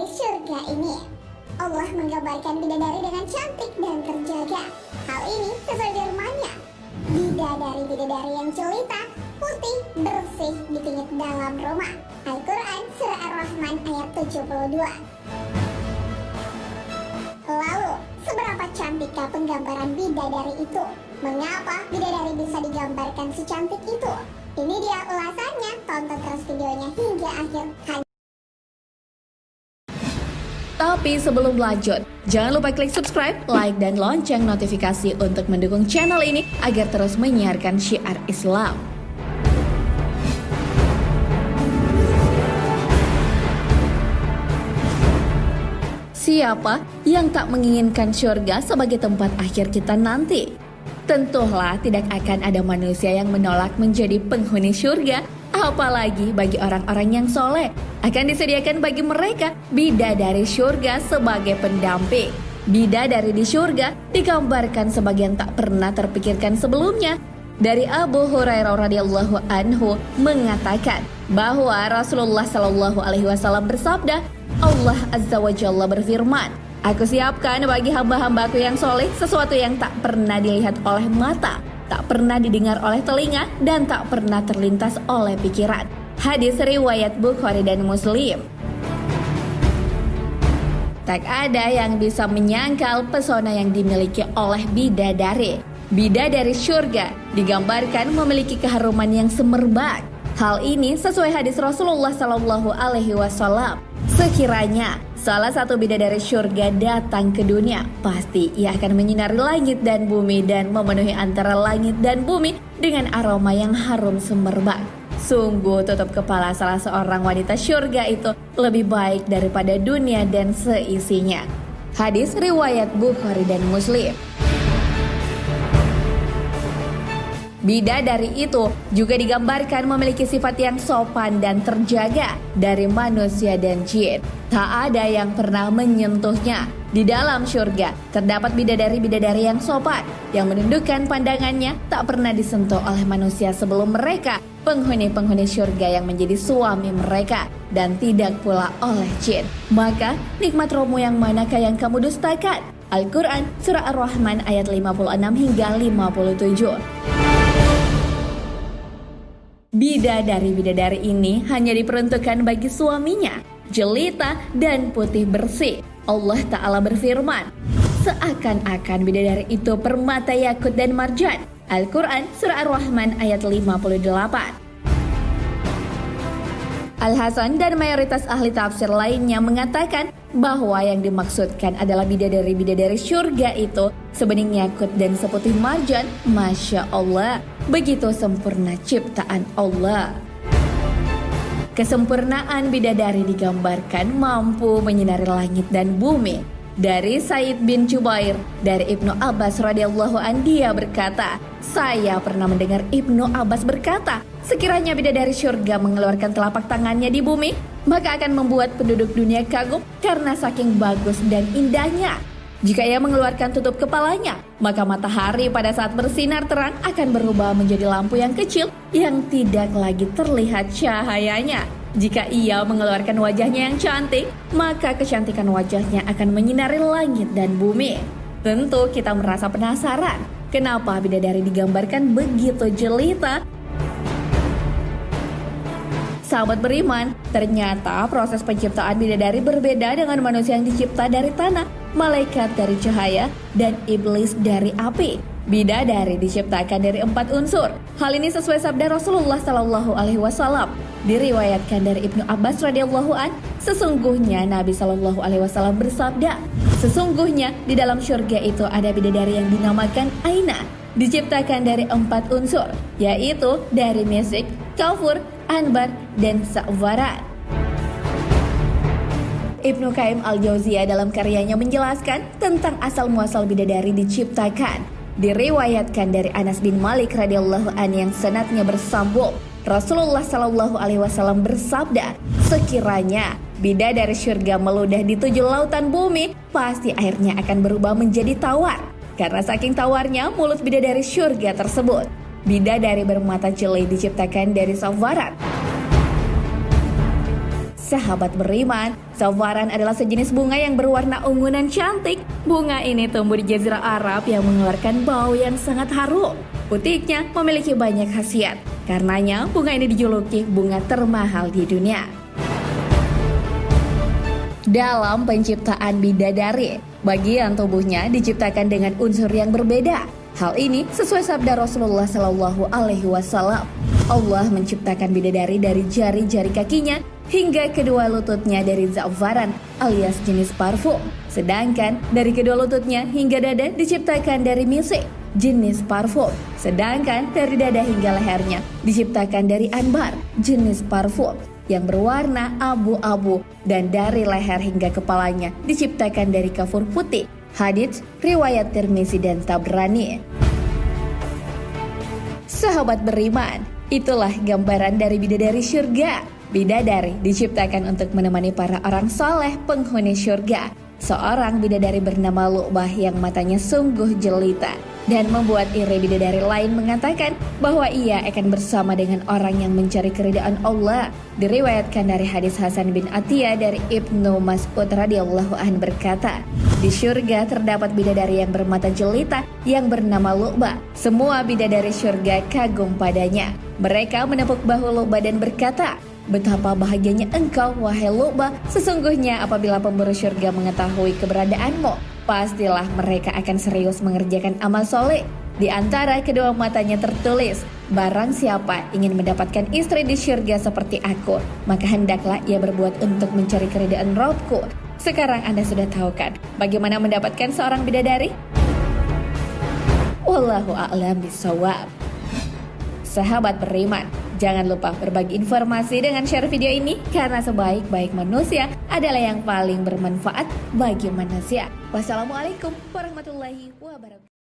bidadari surga ini. Allah menggambarkan bidadari dengan cantik dan terjaga. Hal ini sesuai firman-Nya. Bidadari-bidadari yang jelita, putih, bersih dipingit dalam rumah. Al-Quran Surah Ar-Rahman ayat 72. Lalu, seberapa cantikkah penggambaran bidadari itu? Mengapa bidadari bisa digambarkan secantik itu? Ini dia ulasannya, tonton terus videonya hingga akhir. Tapi sebelum lanjut, jangan lupa klik subscribe, like, dan lonceng notifikasi untuk mendukung channel ini agar terus menyiarkan syiar Islam. Siapa yang tak menginginkan surga sebagai tempat akhir kita nanti? Tentulah tidak akan ada manusia yang menolak menjadi penghuni surga, apalagi bagi orang-orang yang soleh. Akan disediakan bagi mereka bidadari surga sebagai pendamping. Bidadari di surga digambarkan sebagai yang tak pernah terpikirkan sebelumnya. Dari Abu Hurairah radhiyallahu anhu mengatakan bahwa Rasulullah Shallallahu alaihi wasallam bersabda, Allah Azza wa Jalla berfirman, Aku siapkan bagi hamba-hambaku yang soleh sesuatu yang tak pernah dilihat oleh mata, tak pernah didengar oleh telinga, dan tak pernah terlintas oleh pikiran. Hadis riwayat Bukhari dan Muslim. Tak ada yang bisa menyangkal pesona yang dimiliki oleh bidadari. Bidadari surga digambarkan memiliki keharuman yang semerbak. Hal ini sesuai hadis Rasulullah Shallallahu alaihi wasallam. Sekiranya salah satu bidadari surga datang ke dunia, pasti ia akan menyinari langit dan bumi dan memenuhi antara langit dan bumi dengan aroma yang harum semerbak. Sungguh tutup kepala salah seorang wanita surga itu lebih baik daripada dunia dan seisinya. Hadis riwayat Bukhari dan Muslim. Bidadari itu juga digambarkan memiliki sifat yang sopan dan terjaga dari manusia dan jin. Tak ada yang pernah menyentuhnya. Di dalam surga terdapat bidadari-bidadari yang sopan, yang menundukkan pandangannya tak pernah disentuh oleh manusia sebelum mereka, penghuni-penghuni surga yang menjadi suami mereka, dan tidak pula oleh jin. Maka nikmat rohmu yang manakah yang kamu dustakan? Al-Quran Surah Ar-Rahman ayat 56 hingga 57. Bidadari-bidadari ini hanya diperuntukkan bagi suaminya, jelita dan putih bersih. Allah Ta'ala berfirman, seakan-akan bidadari itu permata yakut dan marjan. Al-Quran Surah Ar-Rahman ayat 58. Al-Hasan dan mayoritas ahli tafsir lainnya mengatakan bahwa yang dimaksudkan adalah bidadari-bidadari surga itu sebening yakut dan seputih marjan. Masya Allah, begitu sempurna ciptaan Allah. Kesempurnaan bidadari digambarkan mampu menyinari langit dan bumi. Dari Said bin Jubair, dari Ibnu Abbas radhiyallahu anhu, dia berkata, saya pernah mendengar Ibnu Abbas berkata, sekiranya bidadari surga mengeluarkan telapak tangannya di bumi, maka akan membuat penduduk dunia kagum karena saking bagus dan indahnya. Jika ia mengeluarkan tutup kepalanya, maka matahari pada saat bersinar terang akan berubah menjadi lampu yang kecil yang tidak lagi terlihat cahayanya. Jika ia mengeluarkan wajahnya yang cantik, maka kecantikan wajahnya akan menyinari langit dan bumi. Tentu kita merasa penasaran, kenapa bidadari digambarkan begitu jelita? Sahabat beriman, ternyata proses penciptaan bidadari berbeda dengan manusia yang dicipta dari tanah, malaikat dari cahaya, dan iblis dari api. Bidadari diciptakan dari 4 unsur. Hal ini sesuai sabda Rasulullah Shallallahu alaihi wasallam. Diriwayatkan dari Ibnu Abbas radhiyallahu an, sesungguhnya Nabi Shallallahu alaihi wasallam bersabda, sesungguhnya di dalam surga itu ada bidadari yang dinamakan Aina, diciptakan dari 4 unsur, yaitu dari mesik, kafur, anbar, dan sa'faran. Ibnu Qayyim al-Jauziyah dalam karyanya menjelaskan tentang asal-muasal bidadari diciptakan. Diriwayatkan dari Anas bin Malik radhiyallahu an yang sanadnya bersambung, Rasulullah Shallallahu alaihi wasallam bersabda, sekiranya bidadari surga meludah di 7 lautan bumi, pasti airnya akan berubah menjadi tawar. Karena saking tawarnya mulut bidadari surga tersebut. Bidadari bermata jeli diciptakan dari sa'faran. Sahabat beriman, Za'faran adalah sejenis bunga yang berwarna ungu dan cantik. Bunga ini tumbuh di Jazirah Arab yang mengeluarkan bau yang sangat harum. Butiknya memiliki banyak khasiat. Karenanya bunga ini dijuluki bunga termahal di dunia. Dalam penciptaan bidadari, bagian tubuhnya diciptakan dengan unsur yang berbeda. Hal ini sesuai sabda Rasulullah Shallallahu Alaihi Wasallam. Allah menciptakan bidadari dari jari-jari kakinya hingga kedua lututnya dari za'faran alias jenis parfum. Sedangkan dari kedua lututnya hingga dada diciptakan dari misik jenis parfum. Sedangkan dari dada hingga lehernya diciptakan dari anbar jenis parfum yang berwarna abu-abu, dan dari leher hingga kepalanya diciptakan dari kafur putih. Hadits riwayat Tirmizi dan Tabrani. Sahabat beriman, itulah gambaran dari bidadari syurga. Bidadari diciptakan untuk menemani para orang soleh penghuni syurga. Seorang bidadari bernama Lu'bah yang matanya sungguh jelita dan membuat iri bidadari lain mengatakan bahwa ia akan bersama dengan orang yang mencari keridhaan Allah. Diriwayatkan dari hadis Hasan bin Atiyah dari Ibnu Mas'ud radhiyallahu anhu berkata, di syurga terdapat bidadari yang bermata jelita yang bernama Lu'bah. Semua bidadari syurga kagum padanya. Mereka menepuk bahu Lu'bah dan berkata, betapa bahagianya engkau, wahai Lu'bah. Sesungguhnya apabila pemburu syurga mengetahui keberadaanmu, pastilah mereka akan serius mengerjakan amal soleh. Di antara kedua matanya tertulis, barang siapa ingin mendapatkan istri di syurga seperti aku, maka hendaklah ia berbuat untuk mencari keridhaan Rabbku. Sekarang Anda sudah tahu kan bagaimana mendapatkan seorang bidadari? Wallahu a'lam bishawab. Sahabat beriman, jangan lupa berbagi informasi dengan share video ini karena sebaik-baik manusia adalah yang paling bermanfaat bagi manusia. Wassalamualaikum warahmatullahi wabarakatuh.